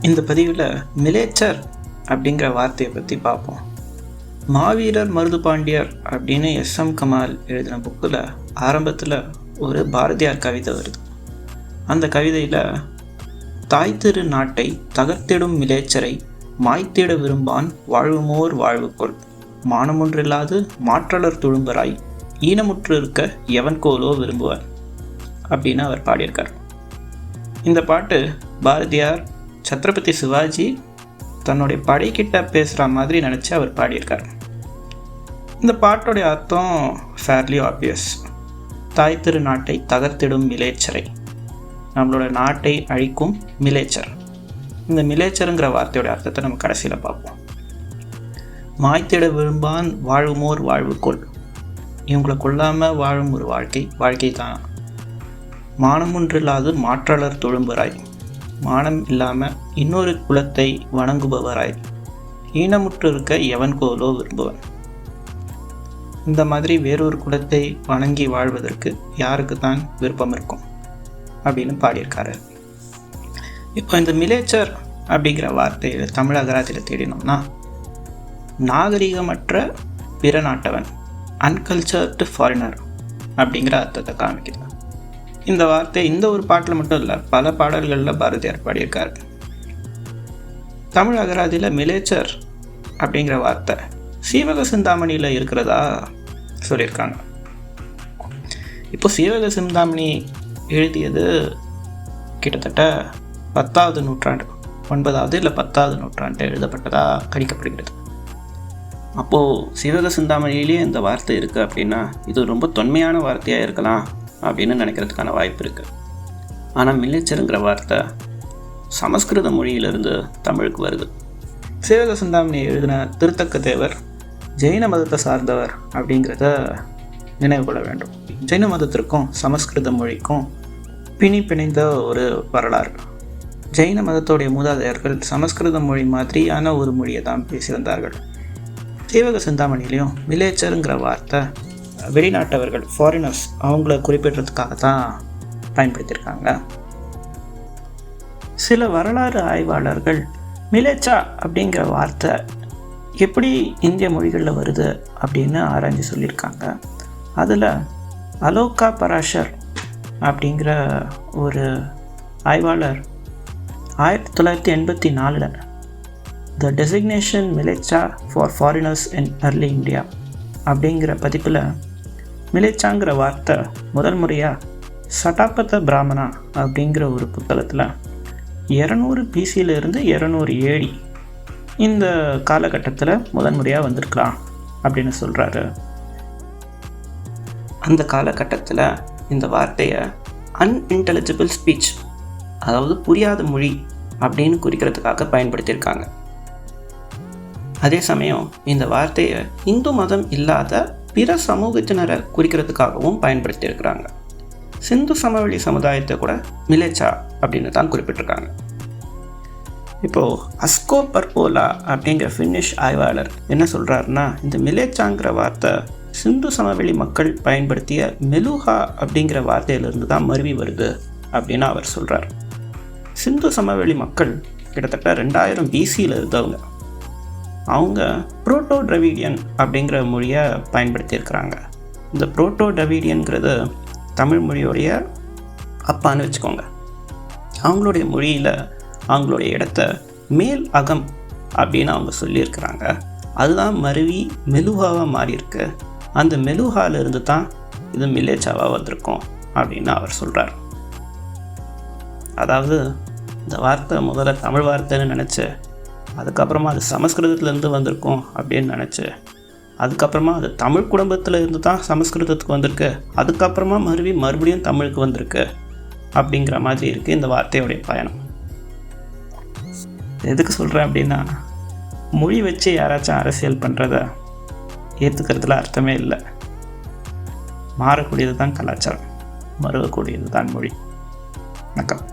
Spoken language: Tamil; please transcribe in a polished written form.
இந்த பதிவில் மிலேச்சர் அப்படிங்கிற வார்த்தையை பற்றி பார்ப்போம். மாவீரர் மருதுபாண்டியர் அப்படின்னு எஸ்.எம். கமால் எழுதின புக்கில் ஆரம்பத்தில் ஒரு பாரதியார் கவிதை வருது. அந்த கவிதையில் தாய் திரு நாட்டை தகர்த்திடும் மிலேச்சரை மாய்த்திட விரும்பான் வாழ்வுமோர் வாழ்வுக்கொள் மானமொன்றில்லாது மாற்றலர் துழும்பராய் ஈனமுற்று இருக்க எவன் கோலோ விரும்புவார் அப்படின்னு அவர் பாடியிருக்கார். இந்த பாட்டு பாரதியார் சத்ரபதி சிவாஜி தன்னுடைய படைக்கிட்ட பேசுகிற மாதிரி நினச்சி அவர் பாடியிருக்கார். இந்த பாட்டோடைய அர்த்தம் ஃபேர்லி ஆப்வியஸ். தாய் திரு நாட்டை தகர்த்திடும் மிலேச்சரை, நம்மளோட நாட்டை அழிக்கும் மிலேச்சர். இந்த மிலேச்சருங்கிற வார்த்தையோட அர்த்தத்தை நம்ம கடைசியில் பார்ப்போம். மாய்த்திட விரும்பான் வாழ்வுமோர் வாழ்வுக்கொள், இவங்களை கொள்ளாமல் வாழும் ஒரு வாழ்க்கை தான். மானமொன்றில்லாது மாற்றலர் தொழும்பராய், மானம் இல்லாமல் இன்னொரு குலத்தை வணங்குபவராய் ஈனமுற்று இருக்க எவன் கோலோ விரும்புவன். இந்த மாதிரி வேறொரு குலத்தை வணங்கி வாழ்வதற்கு யாருக்கு தான் விருப்பம் இருக்கும் அப்படின்னு பாடியிருக்காரு. இப்போ இந்த மிலேச்சர் அப்படிங்கிற வார்த்தையை தமிழ் அகராதியில் தேடினோம்னா நாகரிகமற்ற பிற நாட்டவன், அன்கல்ச்சர்டு ஃபாரினர் அப்படிங்கிற அர்த்தத்தை காமிக்குது. இந்த வார்த்தை இந்த ஒரு பாட்டில் மட்டும் இல்லை, பல பாடல்களில் பாரதியார் பாடியிருக்காரு. தமிழ் அகராதியில் மிலேச்சர் அப்படிங்கிற வார்த்தை சீவக சிந்தாமணியில் இருக்கிறதா சொல்லியிருக்காங்க. இப்போ சீவக சிந்தாமணி எழுதியது கிட்டத்தட்ட 10வது நூற்றாண்டு, 9வது இல்லை 10வது நூற்றாண்டு எழுதப்பட்டதாக கணிக்கப்படுகிறது. அப்போது சீவக சிந்தாமணியிலேயே இந்த வார்த்தை இருக்குது அப்படின்னா இது ரொம்ப தொன்மையான வார்த்தையாக இருக்கலாம் அப்படின்னு நினைக்கிறதுக்கான வாய்ப்பு இருக்குது. ஆனால் மிலேச்சருங்கிற வார்த்தை சமஸ்கிருத மொழியிலிருந்து தமிழுக்கு வருது. சீவக சிந்தாமணி எழுதின திருத்தக்க தேவர் ஜெயின மதத்தை சார்ந்தவர் அப்படிங்கிறத நினைவு கொள்ள வேண்டும். ஜெயின மதத்திற்கும் சமஸ்கிருத மொழிக்கும் பிணைந்த ஒரு வரலாறு. ஜெயின மதத்தோடைய மூதாதையர்கள் சமஸ்கிருத மொழி மாதிரியான ஒரு மொழியை தான் பேசியிருந்தார்கள். சீவக சிந்தாமணிலையும் மிலேச்சருங்கிற வார்த்தை வெளிநாட்டவர்கள், ஃபாரினர்ஸ், அவங்கள குறிப்பிடுறதுக்காக தான் பயன்படுத்தியிருக்காங்க. சில வரலாறு ஆய்வாளர்கள் மிலேச்சா அப்படிங்கிற வார்த்தை எப்படி இந்திய மொழிகளில் வருது அப்படின்னு ஆராய்ச்சி சொல்லியிருக்காங்க. அதில் அலோகா பராஷர் அப்படிங்கிற ஒரு ஆய்வாளர் 1984 த டெசிக்னேஷன் மிலேச்சா for foreigners in early India அப்படிங்கிற பதிப்பில் மிலேச்சாங்கிற வார்த்தை முதல் முறையாக சட்டாபத்த பிராமணா அப்படிங்கிற ஒரு புத்தகத்தில் 200 BC-லேருந்து 200 AD இந்த காலகட்டத்தில் முதல் முறையாக வந்திருக்கலாம் அப்படின்னு சொல்கிறாரு. அந்த காலகட்டத்தில் இந்த வார்த்தையை அன்இன்டெலிஜிபிள் ஸ்பீச், அதாவது புரியாத மொழி அப்படின்னு குறிக்கிறதுக்காக பயன்படுத்தியிருக்காங்க. அதே சமயம் இந்த வார்த்தையை இந்து மதம் இல்லாத பிற சமூகத்தினரை குறிக்கிறதுக்காகவும் பயன்படுத்தியிருக்கிறாங்க. சிந்து சமவெளி சமுதாயத்தை கூட மிலேச்சா அப்படின்னு தான் குறிப்பிட்டிருக்காங்க. இப்போது அஸ்கோ பர்போலா அப்படிங்கிற ஃபின்னிஷ் ஆய்வாளர் என்ன சொல்கிறாருன்னா, இந்த மிலேச்சாங்கிற வார்த்தை சிந்து சமவெளி மக்கள் பயன்படுத்திய மெலுஹா அப்படிங்கிற வார்த்தையிலிருந்து தான் மருவி வருது அப்படின்னு அவர் சொல்கிறார். சிந்து சமவெளி மக்கள் கிட்டத்தட்ட 2000 BC-யில் இருந்தவங்க. அவங்க புரோட்டோ டிராவிடியன் அப்படிங்கிற மொழியை பயன்படுத்தியிருக்கிறாங்க. இந்த புரோட்டோ டிராவிடியன்கிறது தமிழ் மொழியோடைய அப்பான்னு வச்சுக்கோங்க. அவங்களுடைய மொழியில் அவங்களுடைய இடத்த மேல் அகம் அப்படின்னு அவங்க சொல்லியிருக்கிறாங்க. அதுதான் மருவி மெலுஹாவாக மாறியிருக்கு. அந்த மெலுஹாவிலிருந்து தான் இது மிலேச்சாவாக வந்திருக்கும் அப்படின்னு அவர் சொல்கிறார். அதாவது இந்த வார்த்தை முதல்ல தமிழ் வார்த்தைன்னு நினச்சி, அதுக்கப்புறமா அது சமஸ்கிருதத்துலேருந்து வந்திருக்கும் அப்படின்னு நினச்சி, அதுக்கப்புறமா அது தமிழ் குடும்பத்தில் இருந்து தான் சமஸ்கிருதத்துக்கு வந்திருக்கு, அதுக்கப்புறமா மறுபடியும் தமிழுக்கு வந்திருக்கு அப்படிங்கிற மாதிரி இருக்குது இந்த வார்த்தையோடைய பயணம். எதுக்கு சொல்கிறேன் அப்படின்னா, மொழி வச்சு யாராச்சும் அரசியல் பண்ணுறத ஏற்றுக்கிறதுல அர்த்தமே இல்லை. மாறக்கூடியது தான் கலாச்சாரம், மறுவக்கூடியது தான் மொழி. வணக்கம்.